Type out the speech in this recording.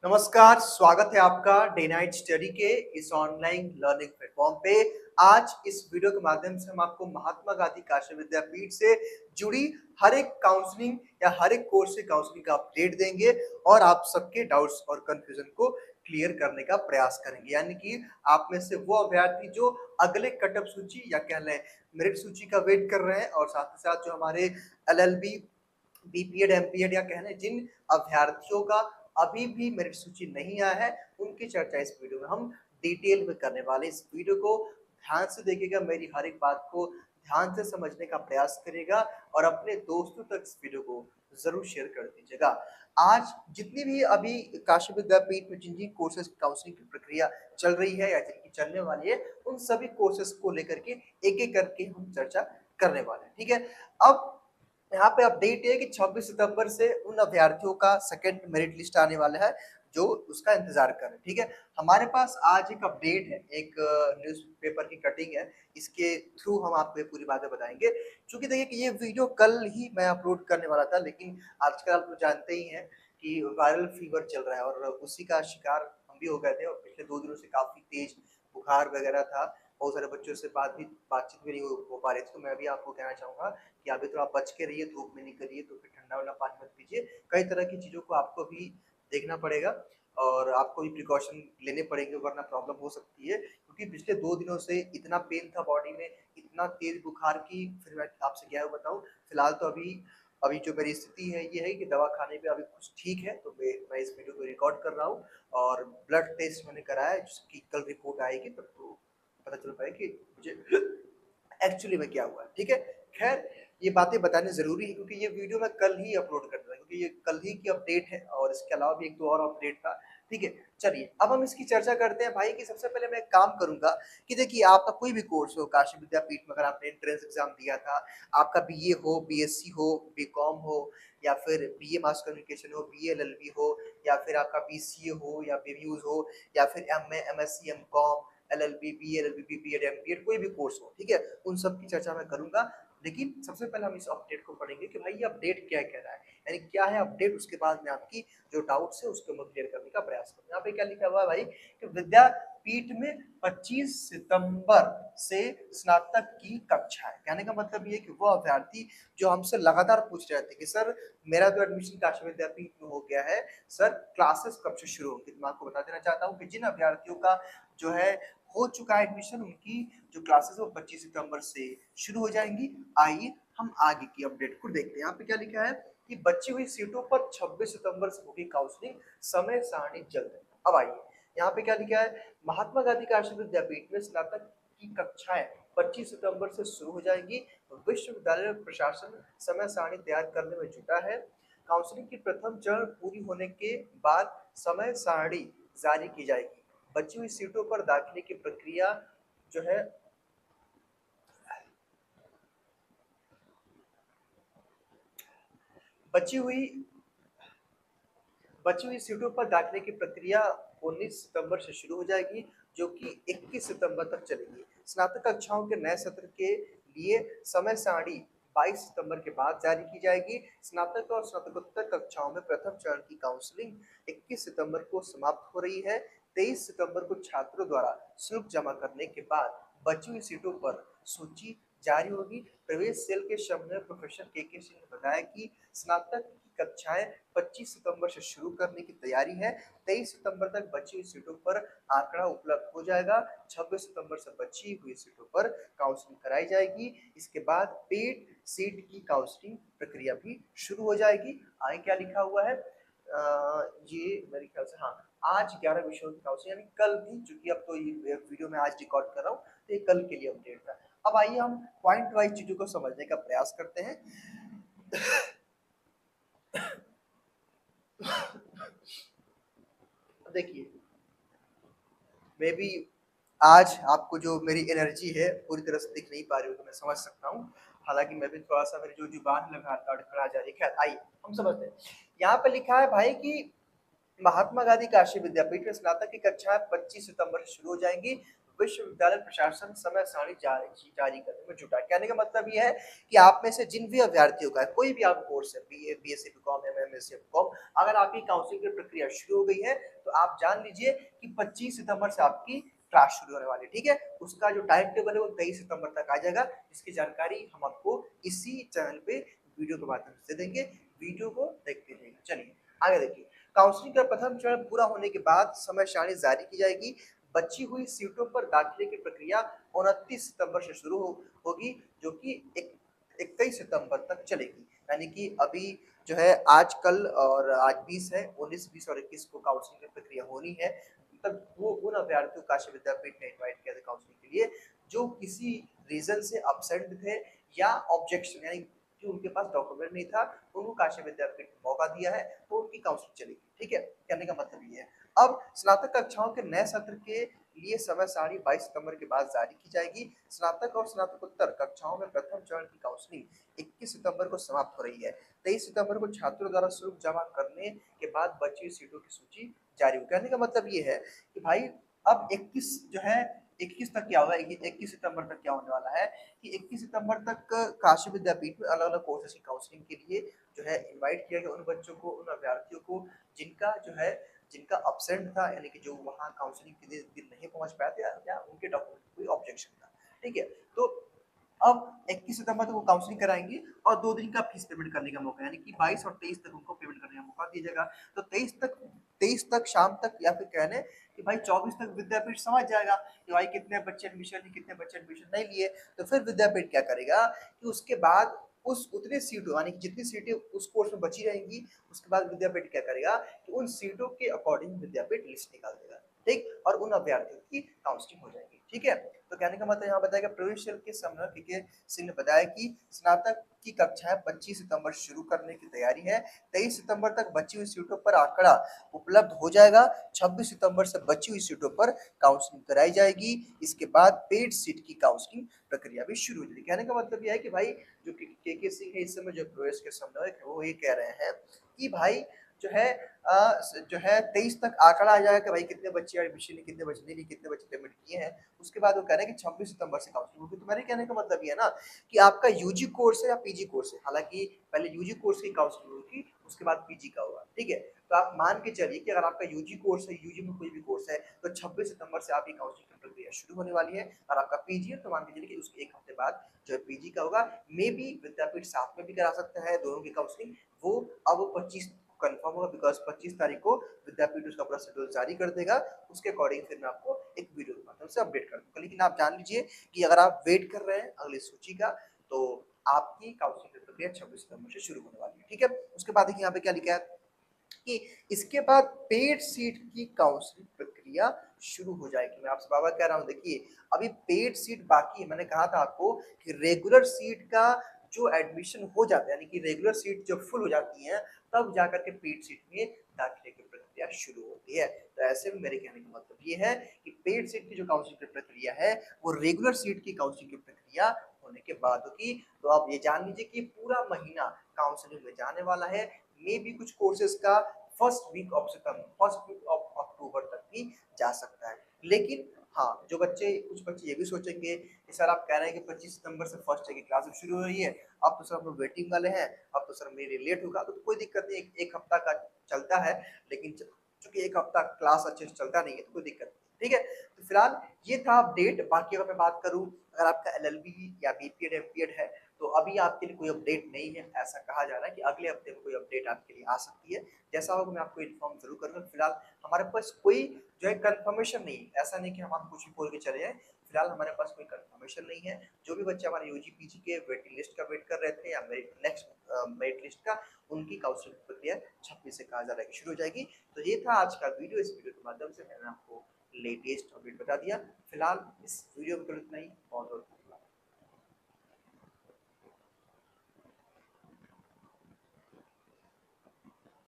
नमस्कार, स्वागत है आपका डे नाइट स्टडी के इस ऑनलाइन लर्निंग प्लेटफॉर्म पे। आज इस वीडियो के माध्यम से हम आपको महात्मा गांधी काशी विद्यापीठ से जुड़ी हर एक काउंसलिंग या हर एक कोर्स से काउंसलिंग का अपडेट देंगे और आप सबके डाउट्स और कंफ्यूजन को क्लियर करने का प्रयास करेंगे। यानी कि आप में से वो अभ्यर्थी जो अगले कटअप सूची या कह लें मेरिट सूची का वेट कर रहे हैं और साथ ही साथ जो हमारे एलएलबी, बीपीएड, एमपीएड या कह लें जिन अभ्यर्थियों का अभी भी मेरिट सूची नहीं आया है, उनकी चर्चा इस वीडियो में हम डिटेल में करने वाले हैं। इस वीडियो को ध्यान से देखिएगा, मेरी हर एक बात को ध्यान से समझने का प्रयास करिएगा और अपने दोस्तों तक इस वीडियो को ज़रूर शेयर कर दीजिएगा। आज जितनी भी अभी काशी विद्यापीठ में जिन-जिन कोर्सेज़ की काउंसलिंग की प्रक्रिया चल रही है या जिनकी चलने वाली है, उन सभी कोर्सेज़ को लेकर के एक-एक करके हम चर्चा करने वाले हैं, ठीक है? अब यहाँ पे अपडेट है कि 26 सितंबर से उन अभ्यर्थियों का सेकंड मेरिट लिस्ट आने वाला है जो उसका इंतजार कर रहे हैं, ठीक है। हमारे पास आज एक अपडेट है, एक न्यूज़पेपर की कटिंग है, इसके थ्रू हम आपको ये पूरी बातें बताएंगे। चूंकि देखिए कि ये वीडियो कल ही मैं अपलोड करने वाला था, लेकिन आजकल आप लोग जानते ही हैं कि वायरल फीवर चल रहा है और उसी का शिकार हम भी हो गए थे और पिछले 2 दिनों से काफी तेज बुखार वगैरह था। बहुत सारे बच्चों से बातचीत भी नहीं हो पा रही थी। तो मैं भी आपको कहना चाहूंगा कि अभी तो आप बच के रहिए, धूप में निकलिए तो फिर ठंडा वाला पानी मत पीजिए। कई तरह की चीज़ों को आपको भी देखना पड़ेगा और आपको भी प्रिकॉशन लेने पड़ेंगे, वरना प्रॉब्लम हो सकती है। क्योंकि पिछले 2 दिनों से इतना पेन था बॉडी में, इतना तेज़ बुखार की फिर मैं आपसे क्या बताऊँ। फिलहाल तो अभी अभी जो मेरी स्थिति है ये है कि दवा खाने पे अभी कुछ ठीक है, तो मैं इस वीडियो को रिकॉर्ड कर रहा हूँ और ब्लड टेस्ट मैंने कराया है, जिसकी कल रिपोर्ट आएगी तब तो पता चल पाएगा कि मुझे एक्चुअली में क्या हुआ है, ठीक है। खैर ये बातें बतानी ज़रूरी है क्योंकि ये वीडियो मैं कल ही अपलोड कर दूँगा, क्योंकि ये कल ही की अपडेट है और इसके अलावा भी 1-2 और अपडेट था, ठीक है। चलिए अब हम इसकी चर्चा करते हैं भाई। कि सबसे पहले मैं एक काम करूँगा कि देखिए आपका कोई भी कोर्स हो काशी विद्यापीठ में, अगर आपने एंट्रेंस एग्ज़ाम दिया था, आपका बीए हो, बीएससी हो, बीकॉम हो या फिर बीए मास कम्युनिकेशन हो, बीए एलएलबी हो या फिर आपका बीसीए हो या बीव्यूज़ हो या फिर MA, MSc, MCom, LLB, BA, LLB, BPEd, MPEd कोई भी कोर्स हो, ठीक है? उन सब की चर्चा मैं करूँगा। लेकिन सबसे पहले हम इस अपडेट को पढ़ेंगे कि भाई ये अपडेट क्या कह रहा है, यानी क्या है अपडेट। उसके बाद में आपकी जो डाउट्स है उसको मैं क्लियर करने का प्रयास करूँगा। यहाँ पे क्या लिखा हुआ है भाई कि विद्यापीठ में 25 सितंबर से स्नातक की कक्षाएं। कहने का मतलब ये है कि वो अभ्यर्थी जो हमसे लगातार पूछ रहे थे कि सर मेरा तो एडमिशन काशी विद्यापीठ में हो गया है, सर क्लासेस कब से शुरू होंगी। तो मैं आपको बता देना चाहता हूँ कि जिन अभ्यर्थियों का जो है हो चुका है एडमिशन, उनकी जो क्लासेस है वो 25 सितंबर से शुरू हो जाएंगी। आइए हम आगे की अपडेट को देखते हैं। यहाँ पे क्या लिखा है कि बची हुई सीटों पर 26 सितंबर से होगी काउंसलिंग, समय सारणी जल्द। अब आइए यहाँ पे क्या लिखा है, महात्मा गांधी काशी विद्यापीठ में स्नातक की कक्षाएं 25 सितंबर से शुरू हो जाएंगी। विश्वविद्यालय प्रशासन समय सारणी तैयार करने में जुटा है। काउंसलिंग की प्रथम चरण पूरी होने के बाद समय सारणी जारी की जाएगी। बची हुई सीटों पर दाखिले की प्रक्रिया जो है बची हुई बची हुई सीटों पर दाखिले की प्रक्रिया 19 सितंबर से शुरू हो जाएगी, जो कि 21 सितंबर तक चलेगी। स्नातक कक्षाओं के नए सत्र के लिए समय सारणी 22 सितंबर के बाद जारी की जाएगी। स्नातक और स्नातकोत्तर कक्षाओं में प्रथम चरण की काउंसलिंग 21 सितंबर को समाप्त हो रही है। 23 सितंबर को छात्रों द्वारा शुल्क जमा करने के बाद बची हुई सीटों पर सूची जारी होगी। प्रवेश सेल के समन्वय प्रोफेसर के सिंह ने बताया कि स्नातक की कक्षाएं 25 सितंबर से शुरू करने की तैयारी है। 23 सितंबर तक बची हुई सीटों पर आंकड़ा उपलब्ध हो जाएगा। 26 सितंबर से बची हुई सीटों पर काउंसलिंग कराई जाएगी। इसके बाद पेड सीट की काउंसलिंग प्रक्रिया भी शुरू हो जाएगी। आगे क्या लिखा हुआ है, ये मेरे ख्याल से हाँ, आज 11 विषयों की काउंसलिंग, यानी कल भी, चूंकि अब तो ये वीडियो मैं आज रिकॉर्ड कर रहा हूँ तो ये कल के लिए अपडेट था। अब आइए हम पॉइंट वाइज चीजों को समझने का प्रयास करते हैं। देखिए मे बी आज आपको जो मेरी एनर्जी है पूरी तरह से दिख नहीं पा रही हो, तो मैं समझ सकता हूँ। हालांकि मैं भी थोड़ा सा, मेरी जो जुबान लड़खड़ा जा रही है। खैर आइए हम समझते हैं। यहाँ पे लिखा है भाई कि महात्मा गांधी काशी विद्यापीठ में स्नातक की कक्षाएं 25 सितंबर से शुरू हो जाएंगी। विश्वविद्यालय प्रशासन समय सारणी जारी करने में जुटा। कहने का मतलब यह है कि आप में से जिन भी अभ्यर्थियों का कोई भी आप कोर्स है, BA, BSc, BCom, MA, MSc MCom. अगर आपकी काउंसलिंग की प्रक्रिया शुरू हो गई है तो आप जान लीजिए कि 25 सितंबर से आपकी क्लास शुरू होने वाली है। ठीक है, उसका जो टाइम टेबल है वो 23 सितंबर तक आ जाएगा, जिसकी जानकारी हम आपको इसी चैनल पे वीडियो के माध्यम से देंगे। वीडियो को देखते रहिएगा। चलिए आगे देखिए, काउंसलिंग का प्रथम चरण पूरा होने के बाद समय सारणी जारी की जाएगी। बची हुई सीटों पर दाखिले की प्रक्रिया 29 सितंबर से शुरू होगी, जो कि 21 सितंबर तक चलेगी। यानी कि अभी जो है आज कल और आज 20 है, 19, 20 और 21 को काउंसलिंग की प्रक्रिया होनी है। तब वो उन अभ्यर्थियों काशी विद्यापीठ ने इनवाइट किया था काउंसलिंग के लिए जो किसी रीजन से अपसेंट थे या ऑब्जेक्शन यानी कि उनके पास डॉक्यूमेंट नहीं था, उनको काशी विद्यापीठ ने मौका दिया है तो उनकी काउंसलिंग चलेगी। ठीक है, कहने का मतलब ये है। अब स्नातक कक्षाओं के नए सत्र के लिए समय सारणी 22 सितंबर के बाद जारी की जाएगी। स्नातक और स्नातकोत्तर कक्षाओं में प्रथम चरण की काउंसलिंग 21 सितंबर को समाप्त हो रही है। 23 सितंबर को छात्रों द्वारा शुल्क जमा करने के बाद बची हुई सीटों की सूची जारी होगी। कहने का मतलब ये है कि भाई अब 21 जो है 21 तक क्या होगा, 21 सितंबर तक क्या होने वाला है कि 21 सितंबर तक काशी विद्यापीठ में अलग अलग कोर्सेज की काउंसलिंग के लिए जो है इनवाइट किया गया उन बच्चों को, उन अभ्यर्थियों को जिनका जो है जिनका अपसेंट था, यानी कि जो वहाँ काउंसलिंग के दिन नहीं पहुंच पाए थे या उनके डॉक्यूमेंट कोई ऑब्जेक्शन था। ठीक है, तो अब 21 सितंबर तक वो काउंसलिंग कराएंगे और 2 दिन का फीस पेमेंट करने का मौका, यानी कि 22 और 23 तक उनको पेमेंट करने का मौका दिया जाएगा। तो 23 तक शाम तक या फिर कहने कि भाई 24 तक विद्यापीठ समझ जाएगा कि भाई कितने बच्चे एडमिशन लिए, कितने बच्चे एडमिशन नहीं लिए। तो फिर विद्यापीठ क्या करेगा कि उसके बाद उस उतने सीटों यानी कि जितनी सीटें उस कोर्स में बची रहेंगी, उसके बाद विद्यापीठ क्या करेगा कि उन सीटों के अकॉर्डिंग विद्यापीठ लिस्ट निकाल देगा। ठीक, और उन अभ्यर्थियों की काउंसलिंग हो जाएगी। ठीक है, तो कहने का मतलब यहाँ बताया प्रवेश शुल्क के समन्वयक के सिंह ने बताया कि स्नातक की कक्षाएं 25 सितंबर से शुरू करने की तैयारी है। 23 सितंबर तक बची हुई सीटों पर आंकड़ा उपलब्ध हो जाएगा। 26 सितंबर से बची हुई सीटों पर काउंसलिंग कराई जाएगी। इसके बाद पेड सीट की काउंसलिंग प्रक्रिया भी शुरू हो जाएगी। कहने का मतलब यह है कि भाई जो के सिंह है इस समय जो प्रवेश के समन्वयक है वो ये कह रहे हैं कि भाई जो है 23 तक आंकड़ा आ जाएगा कि भाई कितने बच्चे एडमिशन लिए, कितने बच्चे नहीं लिए, कितने बच्चे पेमेंट किए हैं। उसके बाद वो कह रहे हैं कि 26 सितंबर से काउंसलिंग होगी। तो मेरे कहने का मतलब ये है ना कि आपका यूजी कोर्स है या पीजी कोर्स है, हालांकि पहले यूजी कोर्स की काउंसलिंग होगी उसके बाद पीजी का होगा। ठीक है, तो आप मान के चलिए कि अगर आपका यूजी कोर्स है, यूजी में कोई भी कोर्स है, तो 26 सितंबर से आपकी काउंसलिंग की प्रक्रिया शुरू होने वाली है। और आपका पीजी है तो मान के चलिए कि उसके एक हफ्ते बाद जो है पीजी का होगा। मे बी विद्यापीठ साथ में भी करा सकता है दोनों की काउंसलिंग। वो अब 25 कंफर्म होगा बिकॉज 25 तारीख को विद्यापीठ उसका पूरा शेड्यूल जारी कर देगा। उसके अकॉर्डिंग फिर मैं आपको एक वीडियो के माध्यम से अपडेट कर दूंगा। लेकिन आप जान लीजिए कि अगर आप वेट कर रहे हैं अगली सूची का तो आपकी काउंसलिंग की प्रक्रिया 26 सितंबर से शुरू होने वाली है। ठीक है, उसके बाद देखिए यहाँ पे क्या लिखा है कि इसके बाद पेड सीट की काउंसलिंग प्रक्रिया शुरू हो जाएगी। मैं आपसे बाबा कह रहा हूँ, देखिए अभी पेड सीट बाकी है। मैंने कहा था आपको कि रेगुलर सीट का जो एडमिशन हो जाता है, यानी कि रेगुलर सीट जब फुल हो जाती है तब जाकर के पेड सीट में दाखिले की प्रक्रिया शुरू होती है। तो ऐसे में मेरे कहने का मतलब ये है कि पेड सीट की जो काउंसलिंग की प्रक्रिया है वो रेगुलर सीट की काउंसलिंग की प्रक्रिया होने के बाद होगी। तो आप ये जान लीजिए कि पूरा महीना काउंसलिंग में जाने वाला है। मे भी कुछ कोर्सेज का फर्स्ट वीक ऑफ अक्टूबर तक भी जा सकता है। लेकिन हाँ, जो बच्चे कुछ बच्चे ये भी सोचेंगे कि सर आप कह रहे हैं कि 25 सितंबर से फर्स्ट डे की क्लास शुरू हो रही है, अब तो सर हम लोग वेटिंग वाले हैं, अब तो सर मेरे लेट होगा। तो कोई दिक्कत नहीं, एक हफ्ता का चलता है। लेकिन चूंकि एक हफ्ता क्लास अच्छे से चलता नहीं है तो कोई दिक्कत नहीं। ठीक है, तो फिलहाल ये था अपडेट। बाकी अगर मैं बात करूं, अगर आपका एलएलबी या बीपीएड एमपीएड है तो अभी आपके लिए कोई अपडेट नहीं है। ऐसा कहा जा रहा है कि अगले हफ्ते में कोई अपडेट आपके लिए आ सकती है। जैसा होगा मैं आपको इन्फॉर्म जरूर करूंगा। फिलहाल हमारे पास कोई जो है कंफर्मेशन नहीं है। ऐसा नहीं कि हम आपको कुछ भी बोल के चले जाएं। फिलहाल हमारे पास कोई कंफर्मेशन नहीं है। जो भी बच्चे हमारे यूजी पीजी के वेटिंग लिस्ट का वेट कर रहे थे या मेरिट लिस्ट का, उनकी काउंसलिंग प्रक्रिया 26 से कहा जा रहा है कि शुरू हो जाएगी। तो ये था आज का वीडियो। इस वीडियो के माध्यम से मैंने आपको लेटेस्ट अपडेट बता दिया। फिलहाल इस वीडियो में केवल इतना ही। बहुत बहुत